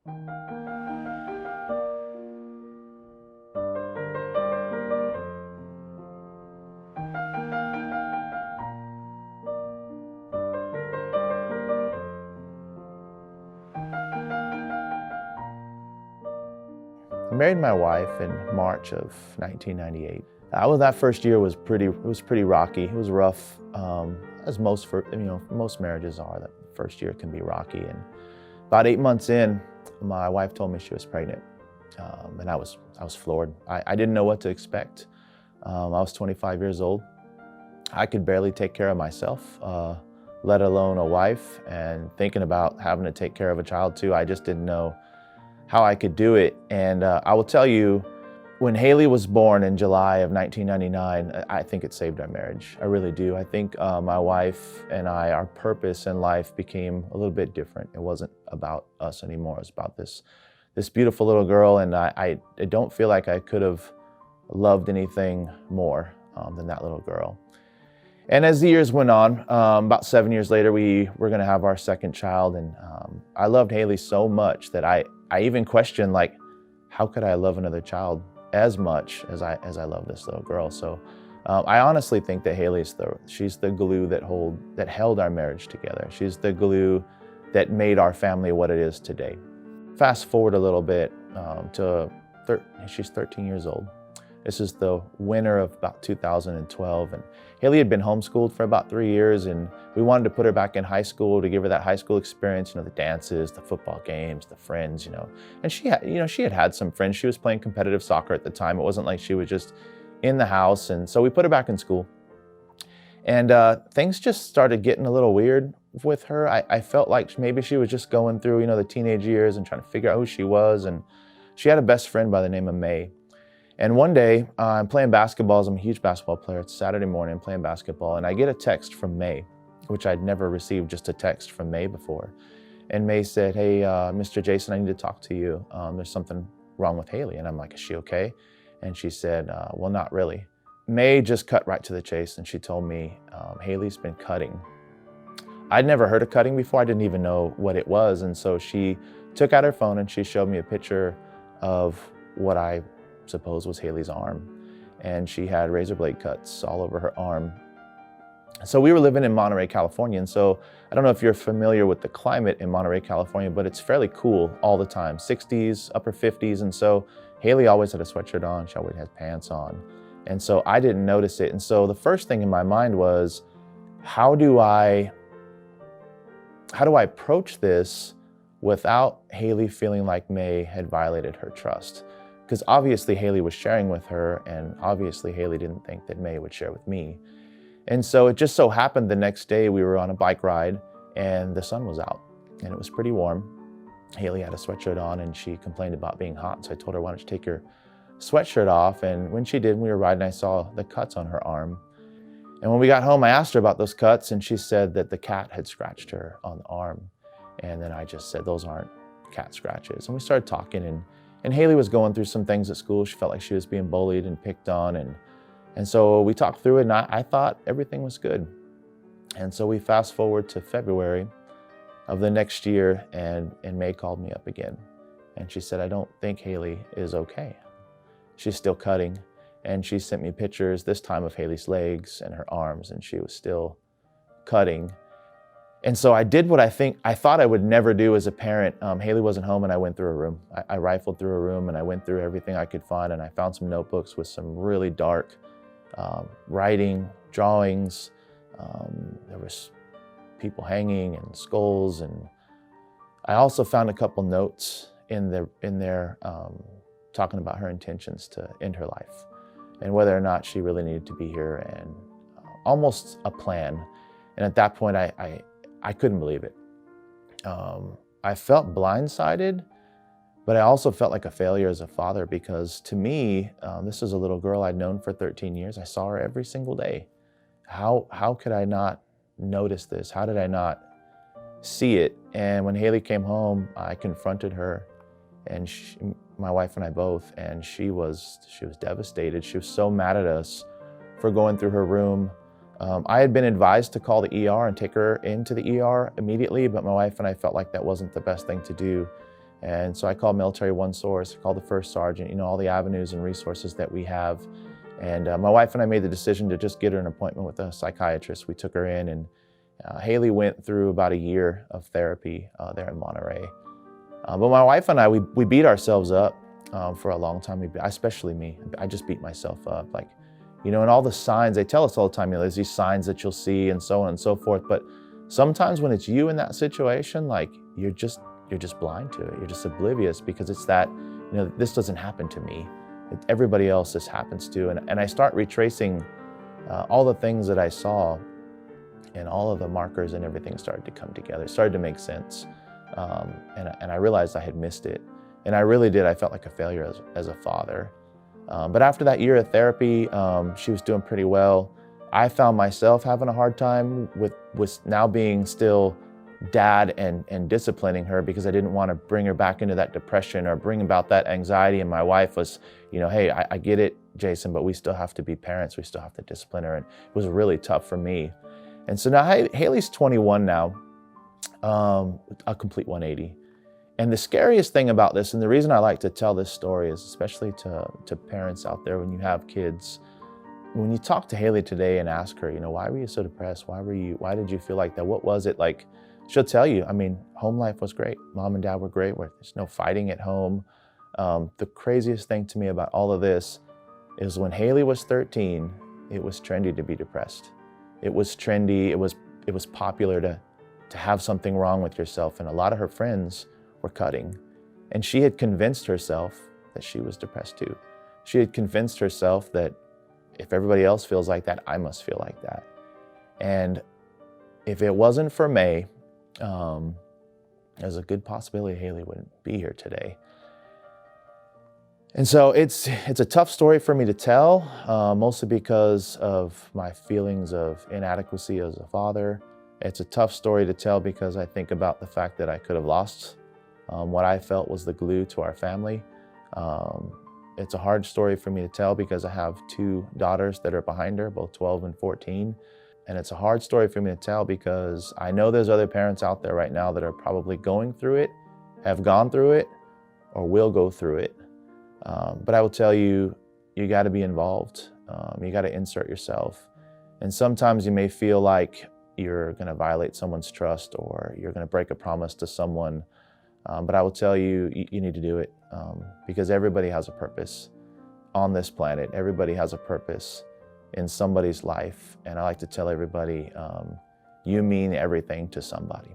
I married my wife in March of 1998. That first year was pretty rocky. It was rough, as most marriages are. That first year can be rocky. And about 8 months in, my wife told me she was pregnant, and I was floored. I didn't know what to expect. I was 25 years old. I could barely take care of myself, let alone a wife, and thinking about having to take care of a child too. I just didn't know how I could do it. And I will tell you, when Haley was born in July of 1999, I think it saved our marriage. I really do. I think my wife and I, our purpose in life became a little bit different. It wasn't about us anymore. It was about this beautiful little girl, and I don't feel like I could have loved anything more than that little girl. And as the years went on, about 7 years later, we were going to have our second child, and I loved Haley so much that I even questioned, like, how could I love another child as much as I love this little girl? So I honestly think that Haley's she's the glue that held our marriage together. She's the glue that made our family what it is today. Fast forward a little bit she's 13 years old. This is the winter of about 2012, and Haley had been homeschooled for about 3 years, and we wanted to put her back in high school to give her that high school experience, the dances, the football games, the friends, And she had some friends. She was playing competitive soccer at the time. It wasn't like she was just in the house, and so we put her back in school. And things just started getting a little weird with her. I felt like maybe she was just going through, the teenage years and trying to figure out who she was, and she had a best friend by the name of May. And one day, I'm playing basketball. I'm a huge basketball player. It's Saturday morning, I'm playing basketball, and I get a text from May, which I'd never received just a text from May before. And May said, "Hey, Mr. Jason, I need to talk to you. There's something wrong with Haley." And I'm like, "Is she okay?" And she said, "Well, not really." May just cut right to the chase, and she told me, Haley's been cutting. I'd never heard of cutting before. I didn't even know what it was. And so she took out her phone and she showed me a picture of what I suppose was Haley's arm. And she had razor blade cuts all over her arm. So we were living in Monterey, California. And so I don't know if you're familiar with the climate in Monterey, California, but it's fairly cool all the time, 60s, upper 50s. And so Haley always had a sweatshirt on. She always had pants on. And so I didn't notice it. And so the first thing in my mind was, how do I approach this without Haley feeling like May had violated her trust? Because obviously Haley was sharing with her, and obviously Haley didn't think that May would share with me. And so it just so happened the next day we were on a bike ride and the sun was out and it was pretty warm. Haley had a sweatshirt on and she complained about being hot. So I told her, "Why don't you take your sweatshirt off?" And when she did, we were riding, I saw the cuts on her arm. And when we got home, I asked her about those cuts, and she said that the cat had scratched her on the arm. And then I just said, "Those aren't cat scratches." And we started talking, and Haley was going through some things at school. She felt like she was being bullied and picked on. And so we talked through it, and I thought everything was good. And so we fast forward to February of the next year, and May called me up again. And she said, "I don't think Haley is okay. She's still cutting." And she sent me pictures, this time of Haley's legs and her arms, and she was still cutting. And so I did what I thought I would never do as a parent. Haley wasn't home, and I went through a room. I rifled through a room, and I went through everything I could find, and I found some notebooks with some really dark writing, drawings. There was people hanging and skulls, and I also found a couple notes in there talking about her intentions to end her life and whether or not she really needed to be here, and almost a plan. And at that point, I couldn't believe it. I felt blindsided, but I also felt like a failure as a father, because to me, this is a little girl I'd known for 13 years. I saw her every single day. How could I not notice this? How did I not see it? And when Haley came home, I confronted her, and my wife and I both, and she was devastated. She was so mad at us for going through her room. I had been advised to call the ER and take her into the ER immediately, but my wife and I felt like that wasn't the best thing to do. And so I called Military One Source, called the first sergeant, you know, all the avenues and resources that we have. And my wife and I made the decision to just get her an appointment with a psychiatrist. We took her in, and Haley went through about a year of therapy there in Monterey. But my wife and I, we beat ourselves up for a long time, especially me. I just beat myself up. Like, you know, and all the signs, they tell us all the time, you know, there's these signs that you'll see and so on and so forth. But sometimes when it's you in that situation, like you're just blind to it. You're just oblivious because it's that, you know, this doesn't happen to me. Everybody else this happens to. And I start retracing all the things that I saw, and all of the markers and everything started to come together. It started to make sense. And I realized I had missed it. And I really did. I felt like a failure as a father. But after that year of therapy, she was doing pretty well. I found myself having a hard time with now being still dad and disciplining her, because I didn't want to bring her back into that depression or bring about that anxiety. And my wife was, you know, hey, I get it, Jason, but we still have to be parents. We still have to discipline her. And it was really tough for me. And so now Haley's 21 now, a complete 180. And the scariest thing about this, and the reason I like to tell this story is especially to parents out there when you have kids, when you talk to Haley today and ask her, you know, why were you so depressed? Why did you feel like that? What was it like? She'll tell you, I mean, home life was great. Mom and dad were great. There's no fighting at home. The craziest thing to me about all of this is when Haley was 13, it was trendy to be depressed. It was trendy. It was popular to have something wrong with yourself. And a lot of her friends were cutting. And she had convinced herself that she was depressed too. She had convinced herself that if everybody else feels like that, I must feel like that. And if it wasn't for May, there's a good possibility Haley wouldn't be here today. And so it's a tough story for me to tell, mostly because of my feelings of inadequacy as a father. It's a tough story to tell because I think about the fact that I could have lost what I felt was the glue to our family. It's a hard story for me to tell because I have two daughters that are behind her, both 12 and 14. And it's a hard story for me to tell because I know there's other parents out there right now that are probably going through it, have gone through it, or will go through it. But I will tell you, you got to be involved. You got to insert yourself. And sometimes you may feel like you're going to violate someone's trust or you're going to break a promise to someone. But I will tell you, you need to do it because everybody has a purpose on this planet. Everybody has a purpose in somebody's life. And I like to tell everybody, you mean everything to somebody.